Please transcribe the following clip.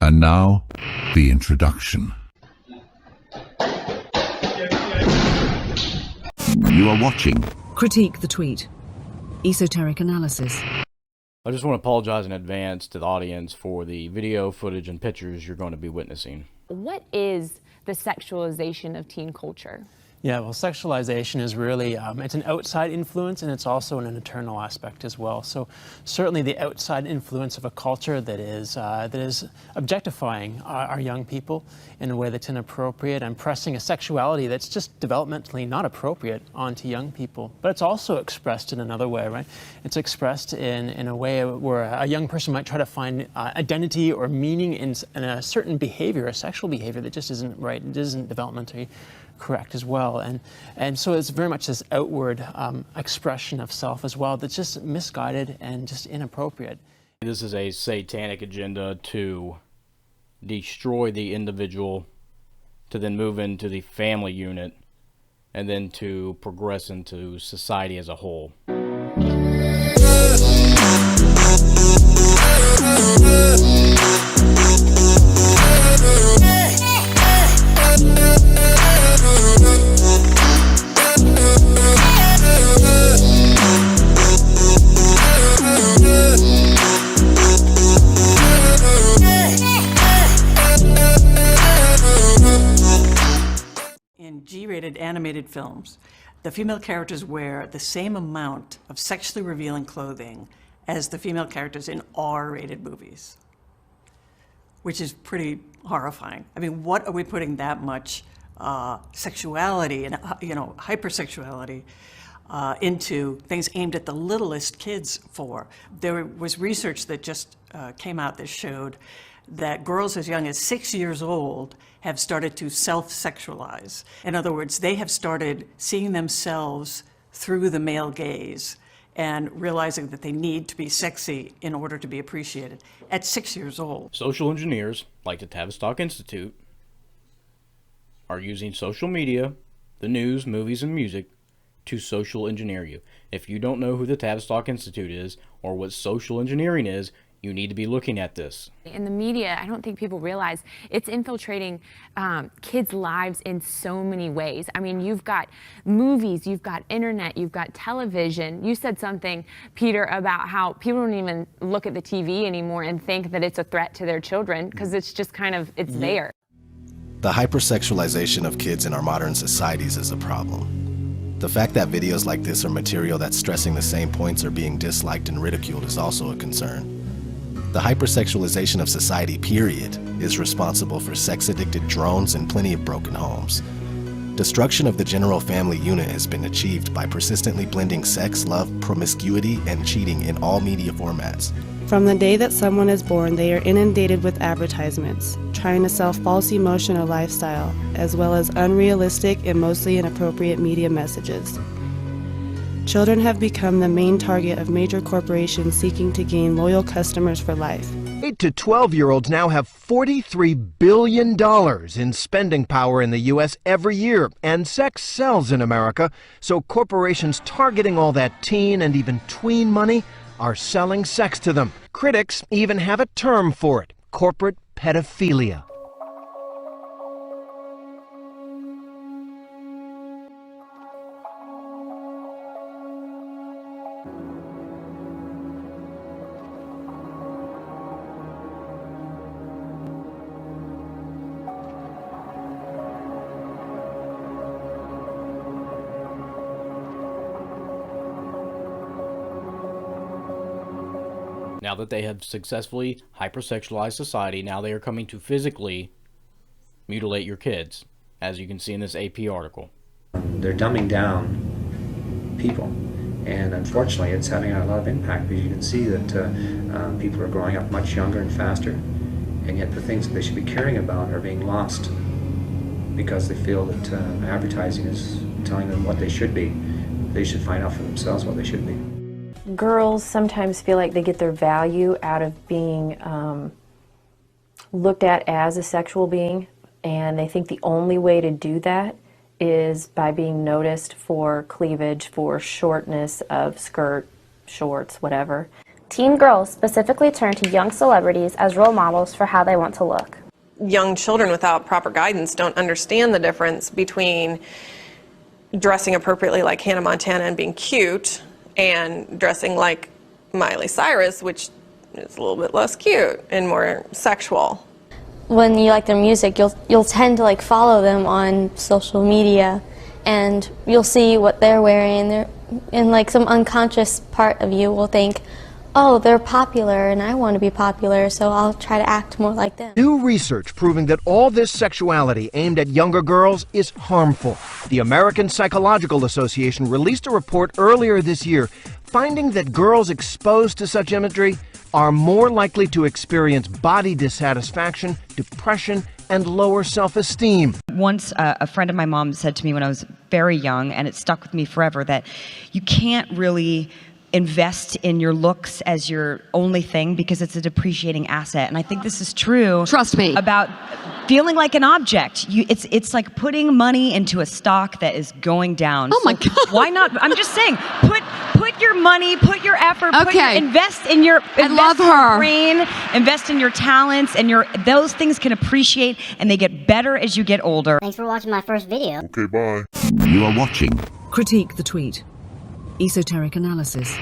And now, the introduction. You are watching Critique the Tweet. Esoteric Analysis. I just want to apologize in advance to the audience for the video footage and pictures you're going to be witnessing. What is the sexualization of teen culture? Yeah, well, sexualization is really, it's an outside influence, and it's also an internal aspect as well. So certainly the outside influence of a culture that is objectifying our young people in a way that's inappropriate and pressing a sexuality that's just developmentally not appropriate onto young people. But it's also expressed in another way, right? It's expressed in a way where a young person might try to find identity or meaning in a certain behavior, a sexual behavior that just isn't right, it isn't developmentally correct as well, and so it's very much this outward expression of self as well that's just misguided and just inappropriate. This is a satanic agenda to destroy the individual, to then move into the family unit, and then to progress into society as a whole. In G-rated animated films, the female characters wear the same amount of sexually revealing clothing as the female characters in R-rated movies, which is pretty horrifying. I mean, what are we putting that much sexuality and hypersexuality into things aimed at the littlest kids for? There was research that just came out that showed that girls as young as 6 years old have started to self-sexualize. In other words, they have started seeing themselves through the male gaze and realizing that they need to be sexy in order to be appreciated at 6 years old. Social engineers, like the Tavis Stock Institute, are using social media, the news, movies, and music to social engineer you. If you don't know who the Tavis Stock Institute is or what social engineering is, you need to be looking at this. In the media, I don't think people realize it's infiltrating kids' lives in so many ways. I mean, you've got movies, you've got internet, you've got television. You said something, Peter, about how people don't even look at the TV anymore and think that it's a threat to their children because it's just kind of, it's there. The hypersexualization of kids in our modern societies is a problem. The fact that videos like this are material that's stressing the same points are being disliked and ridiculed is also a concern. The hypersexualization of society, period, is responsible for sex-addicted drones and plenty of broken homes. Destruction of the general family unit has been achieved by persistently blending sex, love, promiscuity, and cheating in all media formats. From the day that someone is born, they are inundated with advertisements, trying to sell false emotion or lifestyle, as well as unrealistic and mostly inappropriate media messages. Children have become the main target of major corporations seeking to gain loyal customers for life. 8 to 12-year-olds now have $43 billion in spending power in the U.S. every year, and sex sells in America, so corporations targeting all that teen and even tween money are selling sex to them. Critics even have a term for it: corporate pedophilia. Now that they have successfully hypersexualized society, now they are coming to physically mutilate your kids, as you can see in this AP article. They're dumbing down people, and unfortunately it's having a lot of impact, because you can see that people are growing up much younger and faster, and yet the things that they should be caring about are being lost because they feel that advertising is telling them what they should be. They should find out for themselves what they should be. Girls sometimes feel like they get their value out of being looked at as a sexual being, and they think the only way to do that is by being noticed for cleavage, for shortness of skirt, shorts, whatever. Teen girls specifically turn to young celebrities as role models for how they want to look. Young children without proper guidance don't understand the difference between dressing appropriately like Hannah Montana and being cute and dressing like Miley Cyrus, which is a little bit less cute and more sexual. When you like their music, you'll tend to like follow them on social media, and you'll see what they're wearing. And like some unconscious part of you will think, oh, they're popular and I want to be popular, so I'll try to act more like them. New research proving that all this sexuality aimed at younger girls is harmful. The American Psychological Association released a report earlier this year finding that girls exposed to such imagery are more likely to experience body dissatisfaction, depression, and lower self-esteem. Once a friend of my mom said to me when I was very young, and it stuck with me forever, that you can't really invest in your looks as your only thing because it's a depreciating asset. And I think this is true. Trust me. About feeling like an object. It's like putting money into a stock that is going down. Oh my God. Why not? I'm just saying, put your money, put your effort, invest in your brain, invest in your talents, and those things can appreciate and they get better as you get older. Thanks for watching my first video. Okay, bye. You are watching Critique the tweet. Esoteric analysis.